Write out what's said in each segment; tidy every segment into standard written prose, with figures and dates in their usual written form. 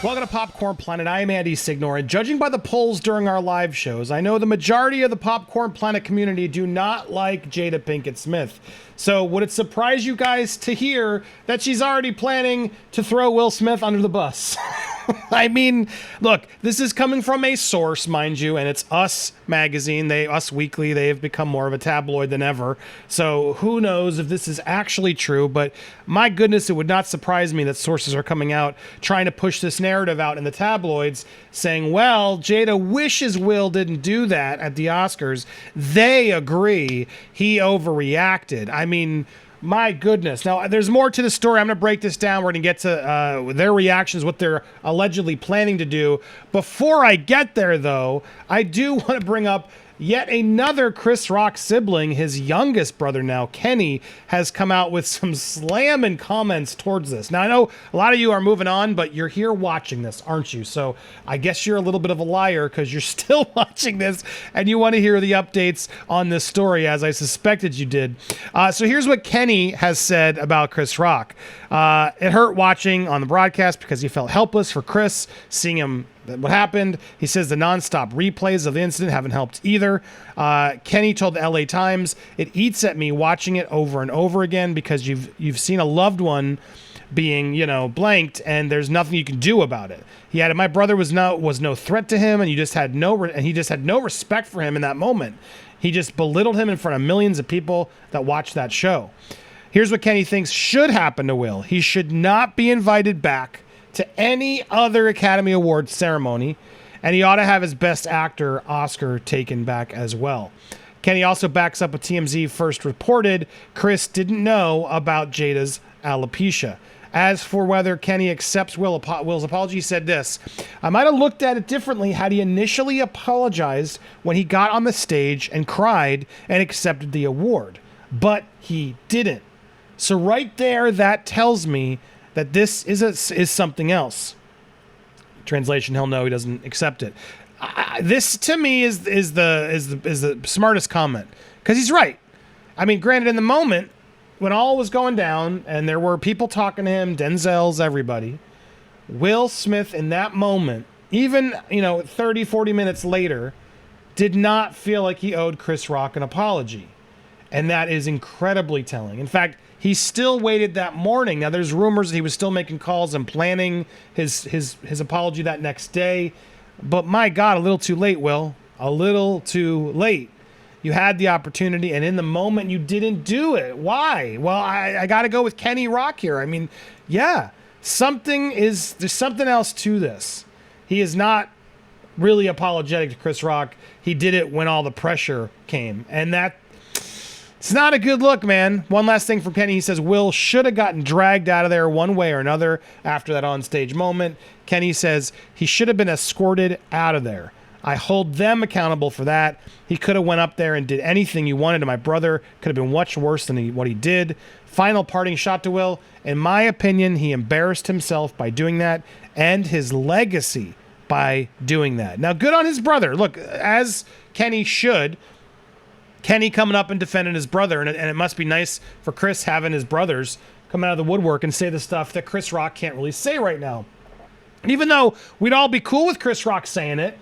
Welcome to Popcorn Planet. I am Andy Signor, and judging by the polls during our live shows, I know the majority of the Popcorn Planet community do not like Jada Pinkett Smith. So would it surprise you guys to hear that she's already planning to throw Will Smith under the bus? I mean, look, this is coming from a source, mind you, and it's Us Magazine, Us Weekly. They have become more of a tabloid than ever. So who knows if this is actually true, but my goodness, it would not surprise me that sources are coming out trying to push this narrative out in the tabloids saying, well, Jada wishes Will didn't do that at the Oscars. They agree he overreacted. I mean, my goodness. Now, there's more to the story. I'm going to break this down. We're going to get to their reactions, what they're allegedly planning to do. Before I get there, though, I do want to bring up yet another Chris Rock sibling. His youngest brother now, Kenny, has come out with some slamming comments towards this. Now, I know a lot of you are moving on, but you're here watching this, aren't you? So I guess you're a little bit of a liar because you're still watching this and you want to hear the updates on this story, as I suspected you did. So here's what Kenny has said about Chris Rock. It hurt watching on the broadcast because he felt helpless for Chris, seeing him what happened. He says the nonstop replays of the incident haven't helped either. Kenny told the LA Times, "It eats at me watching it over and over again because you've seen a loved one being, blanked, and there's nothing you can do about it." He added, "My brother was no threat to him, and he just had no respect for him in that moment. He just belittled him in front of millions of people that watched that show." Here's what Kenny thinks should happen to Will. He should not be invited back to any other Academy Awards ceremony, and he ought to have his Best Actor Oscar taken back as well. Kenny also backs up what TMZ first reported. Chris didn't know about Jada's alopecia. As for whether Kenny accepts Will's apology, he said this: "I might have looked at it differently had he initially apologized when he got on the stage and cried and accepted the award, but he didn't. So right there, that tells me that this is something else." Translation: he'll know he doesn't accept it. This to me is the smartest comment, because he's right. I mean, granted, in the moment when all was going down and there were people talking to him, Denzel's, everybody, Will Smith in that moment, even 30, 40 minutes later, did not feel like he owed Chris Rock an apology, and that is incredibly telling. In fact, he still waited that morning. Now, there's rumors that he was still making calls and planning his apology that next day. But my God, a little too late, Will. A little too late. You had the opportunity, and in the moment, you didn't do it. Why? Well, I got to go with Kenny Rock here. I mean, yeah, there's something else to this. He is not really apologetic to Chris Rock. He did it when all the pressure came, and it's not a good look, man. One last thing from Kenny. He says Will should have gotten dragged out of there one way or another after that onstage moment. Kenny says he should have been escorted out of there. I hold them accountable for that. He could have went up there and did anything he wanted to my brother. Could have been much worse than what he did. Final parting shot to Will. In my opinion, he embarrassed himself by doing that and his legacy by doing that. Now, good on his brother. Look, as Kenny should. Kenny coming up and defending his brother, and it must be nice for Chris having his brothers come out of the woodwork and say the stuff that Chris Rock can't really say right now. And even though we'd all be cool with Chris Rock saying it,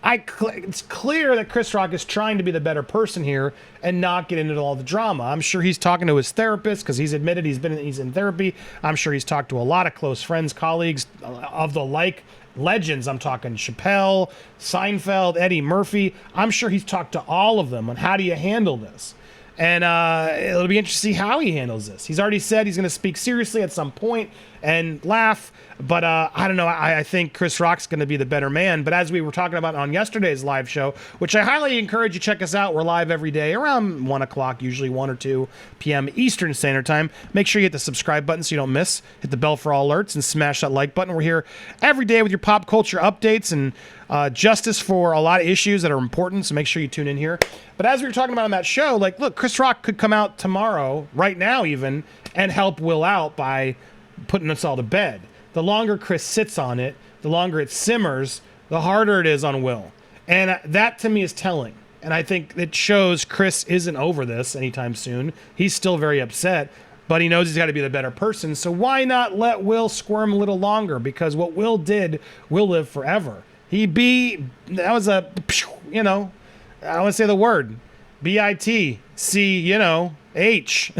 it's clear that Chris Rock is trying to be the better person here and not get into all the drama. I'm sure he's talking to his therapist because he's admitted he's in therapy. I'm sure he's talked to a lot of close friends, colleagues of the like legends. I'm talking Chappelle, Seinfeld, Eddie Murphy. I'm sure he's talked to all of them on how do you handle this. And it'll be interesting to see how he handles this. He's already said he's going to speak seriously at some point and laugh. But I don't know. I think Chris Rock's going to be the better man. But as we were talking about on yesterday's live show, which I highly encourage you to check us out. We're live every day around 1 o'clock, usually 1 or 2 p.m. Eastern Standard Time. Make sure you hit the subscribe button so you don't miss. Hit the bell for all alerts and smash that like button. We're here every day with your pop culture updates and justice for a lot of issues that are important. So make sure you tune in here. But as we were talking about on that show, like, look, Chris Rock could come out tomorrow, right now even, and help Will out by putting us all to bed. The longer Chris sits on it, the longer it simmers, the harder it is on Will. And that to me is telling. And I think it shows Chris isn't over this anytime soon. He's still very upset. but he knows he's got to be the better person. So why not let Will squirm a little longer? Because what Will did will live forever. That was a, I don't want to say the word, BITC, H.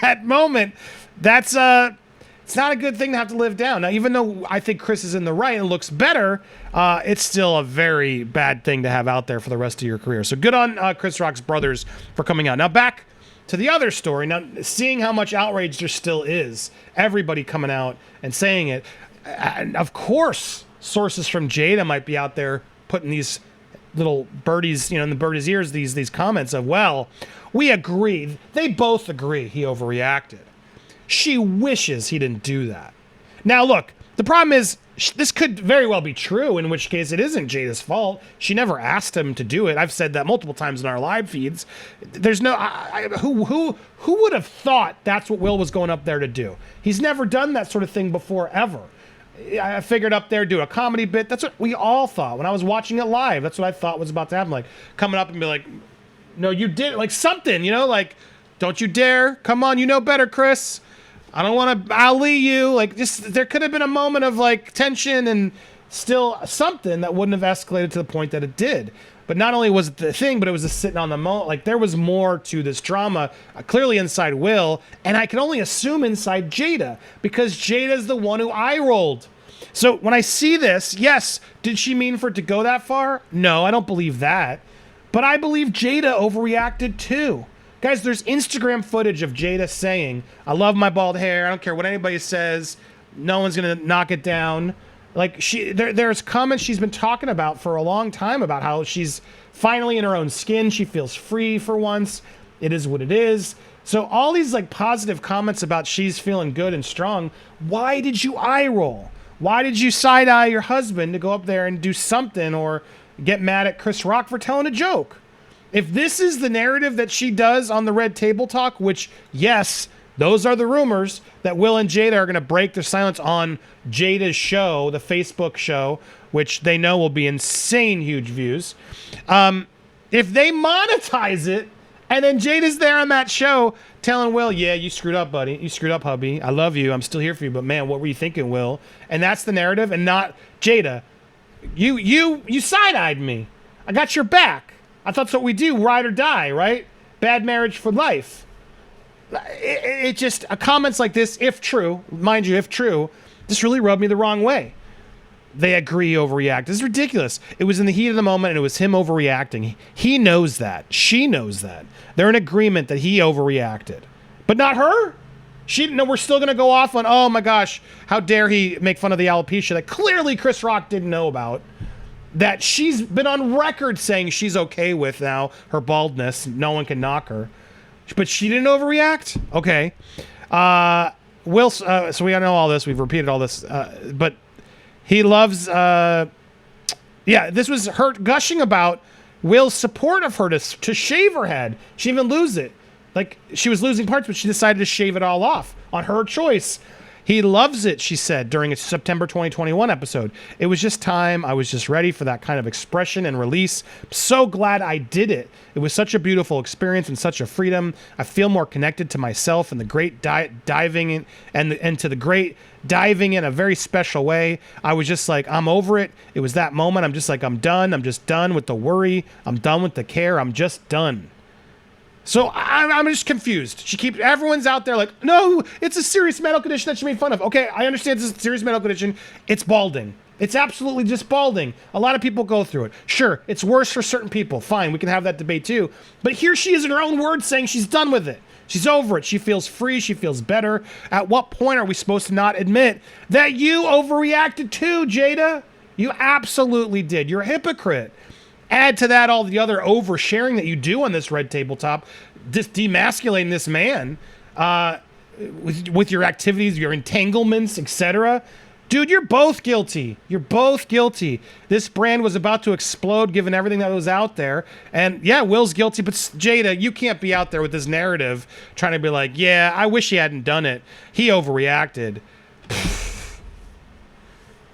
That moment, it's not a good thing to have to live down. Now, even though I think Chris is in the right and looks better, it's still a very bad thing to have out there for the rest of your career. So good on Chris Rock's brothers for coming out. Now back to the other story. Now, seeing how much outrage there still is, everybody coming out and saying it. And of course, sources from Jada might be out there putting these little birdies, in the birdie's ears, these comments of, well, we agree. They both agree he overreacted. She wishes he didn't do that. Now, look, the problem is this could very well be true, in which case it isn't Jada's fault. She never asked him to do it. I've said that multiple times in our live feeds. There's no who would have thought that's what Will was going up there to do? He's never done that sort of thing before, ever. I figured up there, do a comedy bit. That's what we all thought when I was watching it live. That's what I thought was about to happen. Like coming up and be like, "No, you did," like something, like, "Don't you dare! Come on, you know better, Chris. I don't want to Ali you." Like, just there could have been a moment of like tension and still something that wouldn't have escalated to the point that it did. But not only was it the thing, but it was just sitting on the moment. Like, there was more to this drama, clearly inside Will, and I can only assume inside Jada, because Jada's the one who eye rolled. So when I see this, yes, did she mean for it to go that far? No, I don't believe that. But I believe Jada overreacted too. Guys, there's Instagram footage of Jada saying, "I love my bald hair. I don't care what anybody says. No one's going to knock it down." Like, there's comments she's been talking about for a long time about how she's finally in her own skin. She feels free for once. It is what it is. So all these like positive comments about she's feeling good and strong. Why did you eye roll? Why did you side eye your husband to go up there and do something, or get mad at Chris Rock for telling a joke? If this is the narrative that she does on the Red Table Talk, which, yes, those are the rumors that Will and Jada are going to break their silence on Jada's show, the Facebook show, which they know will be insane huge views. If they monetize it, and then Jada's there on that show telling Will, "Yeah, you screwed up, buddy. You screwed up, hubby. I love you. I'm still here for you. But man, what were you thinking, Will?" And that's the narrative, and not Jada. You side-eyed me. I got your back. I thought that's what we do, ride or die, right? Bad marriage for life. It just, comments like this, if true, mind you, if true, this really rubbed me the wrong way. They agree overreact. This is ridiculous. It was in the heat of the moment, and it was him overreacting. He knows that. She knows that. They're in agreement that he overreacted. But not her. We're still going to go off on, oh my gosh, how dare he make fun of the alopecia that clearly Chris Rock didn't know about. That she's been on record saying she's okay with now, her baldness. No one can knock her. But she didn't overreact? Okay. Will, so we know all this. We've repeated all this. But he loves, this was her gushing about Will's support of her to shave her head. She didn't even lose it. Like, she was losing parts, but she decided to shave it all off on her choice. He loves it, she said, during a September 2021 episode. "It was just time. I was just ready for that kind of expression and release. I'm so glad I did it. It was such a beautiful experience and such a freedom. I feel more connected to myself and the great diving in and to the great diving in a very special way. I was just like, I'm over it. It was that moment. I'm just like, I'm done. I'm just done with the worry. I'm done with the care. I'm just done." So I'm just confused. Everyone's out there like, "No, it's a serious medical condition that she made fun of." Okay, I understand this is a serious medical condition. It's balding. It's absolutely just balding. A lot of people go through it. Sure, it's worse for certain people. Fine, we can have that debate too. But here she is in her own words saying she's done with it. She's over it. She feels free. She feels better. At what point are we supposed to not admit that you overreacted too, Jada? You absolutely did. You're a hypocrite. Add to that all the other oversharing that you do on this Red Tabletop, just demasculating this man with your activities, your entanglements, etc. Dude, you're both guilty. You're both guilty. This brand was about to explode given everything that was out there. And yeah, Will's guilty, but Jada, you can't be out there with this narrative trying to be like, "Yeah, I wish he hadn't done it. He overreacted."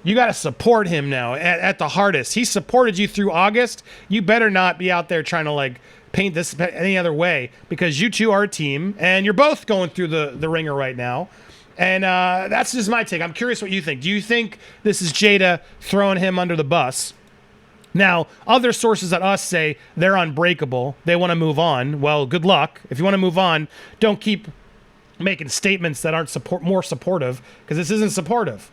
You got to support him now at the hardest. He supported you through August. You better not be out there trying to like paint this any other way, because you two are a team and you're both going through the ringer right now. And that's just my take. I'm curious what you think. Do you think this is Jada throwing him under the bus? Now, other sources at us say they're unbreakable. They want to move on. Well, good luck. If you want to move on, don't keep making statements that aren't more supportive, because this isn't supportive.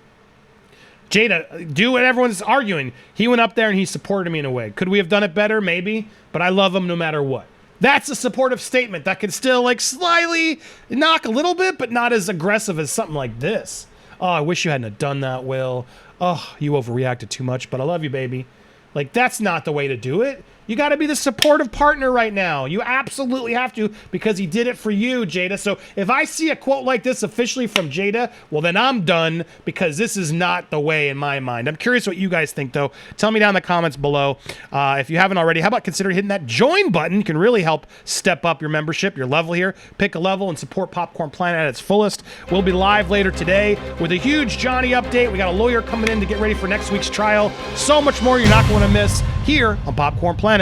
Jada, do what everyone's arguing. He went up there and he supported me in a way. Could we have done it better? Maybe. But I love him no matter what. That's a supportive statement that can still like slightly knock a little bit, but not as aggressive as something like this. Oh, I wish you hadn't have done that, Will. Oh, you overreacted too much, but I love you, baby. Like, that's not the way to do it. You got to be the supportive partner right now. You absolutely have to, because he did it for you, Jada. So if I see a quote like this officially from Jada, well, then I'm done, because this is not the way in my mind. I'm curious what you guys think, though. Tell me down in the comments below. If you haven't already, how about consider hitting that join button? It can really help step up your membership, your level here. Pick a level and support Popcorn Planet at its fullest. We'll be live later today with a huge Johnny update. We got a lawyer coming in to get ready for next week's trial. So much more you're not going to miss here on Popcorn Planet.